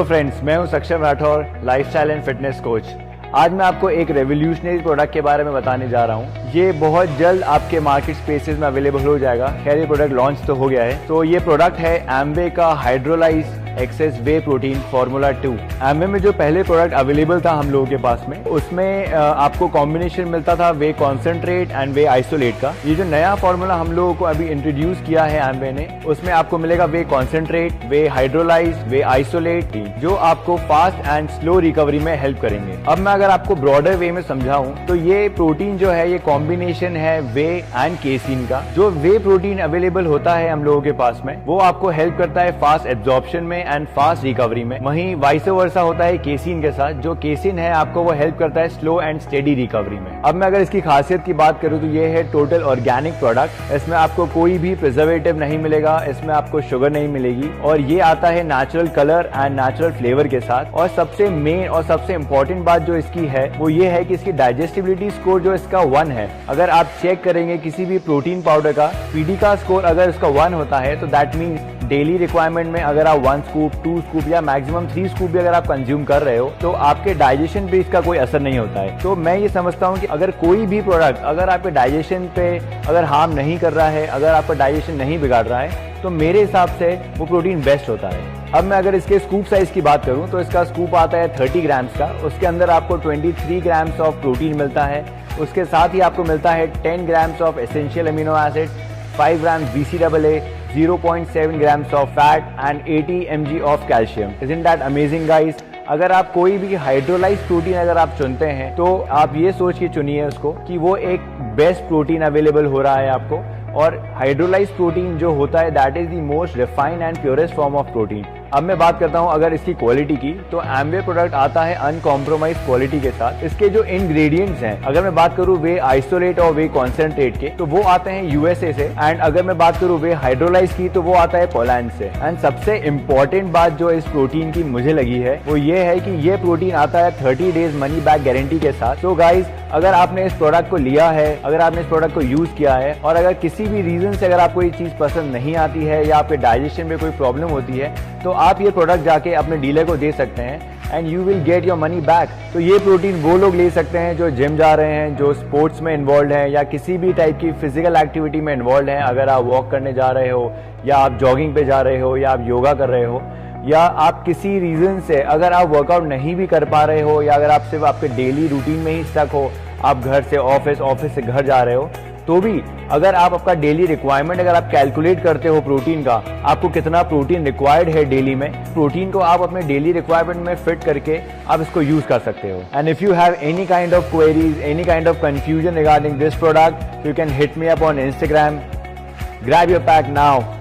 Hello friends, मैं हूं सक्षम Rathore, lifestyle and fitness coach. आज मैं आपको एक रेवोल्यूशनरी प्रोडक्ट के बारे में बताने जा रहा हूं। ये बहुत जल्द आपके मार्केट स्पेसेस में अवेलेबल हो जाएगा। खैर ये प्रोडक्ट लॉन्च तो हो गया है। तो ये प्रोडक्ट है एम्वे का हाइड्रोलाइज एक्सेस वे प्रोटीन फार्मूला 2। एम्वे में जो पहले प्रोडक्ट अवेलेबल था हम लोगों के पास में, उसमें आपको कॉम्बिनेशन मिलता था वे कॉन्सेंट्रेट एंड वे आइसोलेट का। ये जो नया फार्मूला हम लोगों को अभी इंट्रोड्यूस किया है एम्वे ने, उसमें आपको मिलेगा वे कॉन्सेंट्रेट, वे हाइड्रोलाइज, वे आइसोलेट, जो आपको फास्ट एंड स्लो रिकवरी में हेल्प करेंगे। अब मैं अगर आपको ब्रॉडर वे में समझाऊं तो ये प्रोटीन जो है ये कॉम्बिनेशन है वे एंड केसीन का। जो वे प्रोटीन अवेलेबल होता है हम लोगों के पास में, वो आपको हेल्प करता है फास्ट एब्जॉर्प्शन में एंड फास्ट रिकवरी में। वहीं वाइस वर्सा होता है केसीन के साथ। जो केसीन है आपको वो हेल्प करता है स्लो एंड स्टेडी रिकवरी में। अब मैं अगर इसकी खासियत की बात करूं तो ये है टोटल ऑर्गेनिक प्रोडक्ट। इसमें आपको कोई भी प्रिजर्वेटिव नहीं मिलेगा, इसमें आपको शुगर नहीं मिलेगी, और ये आता है natural colour and natural flavour के साथ। और सबसे मेन और सबसे इंपॉर्टेंट बात जो इसकी है वो ये है कि इसकी डाइजेस्टिबिलिटी स्कोर जो इसका 1 है। अगर आप चेक करेंगे किसी भी प्रोटीन पाउडर का पीडी का स्कोर अगर इसका 1 होता है तो दैट मीन्स डेली रिक्वायरमेंट में अगर आप 1 स्कूप, 2 स्कूप या मैक्सिमम 3 स्कूप भी अगर आप कंज्यूम कर रहे हो तो आपके डाइजेशन पे इसका कोई असर नहीं होता है। तो मैं ये समझता हूँ कि अगर कोई भी प्रोडक्ट अगर आपके डाइजेशन पे अगर हार्म नहीं कर रहा है, अगर आपका डाइजेशन नहीं बिगाड़ रहा है, तो मेरे हिसाब से वो प्रोटीन बेस्ट होता है। अब मैं अगर इसके स्कूप साइज की बात करूं तो इसका स्कूप आता है 30 ग्राम्स का। उसके अंदर आपको 23 ग्राम्स ऑफ प्रोटीन मिलता है। उसके साथ ही आपको मिलता है 10 grams of essential amino acid, 5 grams BCAA, 0.7 grams of fat and 80 mg of calcium. Isn't that amazing guys? अगर आप कोई भी हाइड्रोलाइज प्रोटीन अगर आप चुनते हैं तो आप ये सोच के चुनिए उसको कि वो एक बेस्ट प्रोटीन अवेलेबल हो रहा है आपको। और हाइड्रोलाइज प्रोटीन जो होता है that is the most refined and purest form of protein. अब मैं बात करता हूं अगर इसकी क्वालिटी की, तो एम्वे प्रोडक्ट आता है अनकॉम्प्रोमाइज क्वालिटी के साथ। इसके जो इंग्रेडिएंट्स हैं, अगर मैं बात करूं वे आइसोलेट और वे कॉन्सेंट्रेट के, तो वो आते हैं यूएसए से। एंड अगर मैं बात करूं वे हाइड्रोलाइज की, तो वो आता है पोलैंड से। एंड सबसे इंपॉर्टेंट बात जो इस प्रोटीन की मुझे लगी है वो ये है कि ये प्रोटीन आता है 30 डेज मनी बैक गारंटी के साथ। तो गाइज, अगर आपने इस प्रोडक्ट को लिया है, अगर आपने इस प्रोडक्ट को यूज किया है, और अगर किसी भी रीजन से अगर आपको ये चीज पसंद नहीं आती है या आपके डाइजेशन में कोई प्रॉब्लम होती है, तो आप ये प्रोडक्ट जाके अपने डीलर को दे सकते हैं and you will get your money back. तो ये प्रोटीन वो लोग ले सकते हैं जो जिम जा रहे हैं, जो स्पोर्ट्स में इन्वॉल्व हैं, या किसी भी टाइप की फिजिकल एक्टिविटी में इन्वॉल्व हैं। अगर आप वॉक करने जा रहे हो, या आप जॉगिंग पे जा रहे हो, या आप योगा कर रहे हो, या आप किसी रीजन से अगर आप वर्कआउट नहीं भी कर पा रहे हो, या अगर आप सिर्फ आपके डेली रूटीन में ही स्टक हो, आप घर से ऑफिस, ऑफिस से घर जा रहे हो, तो भी अगर आप आपका डेली रिक्वायरमेंट अगर आप कैलकुलेट करते हो प्रोटीन का, आपको कितना प्रोटीन रिक्वायर्ड है डेली में, प्रोटीन को आप अपने डेली रिक्वायरमेंट में फिट करके आप इसको यूज कर सकते हो। And if you have any kind of queries, any kind of confusion regarding this product, you can hit me up on Instagram. Grab your pack now.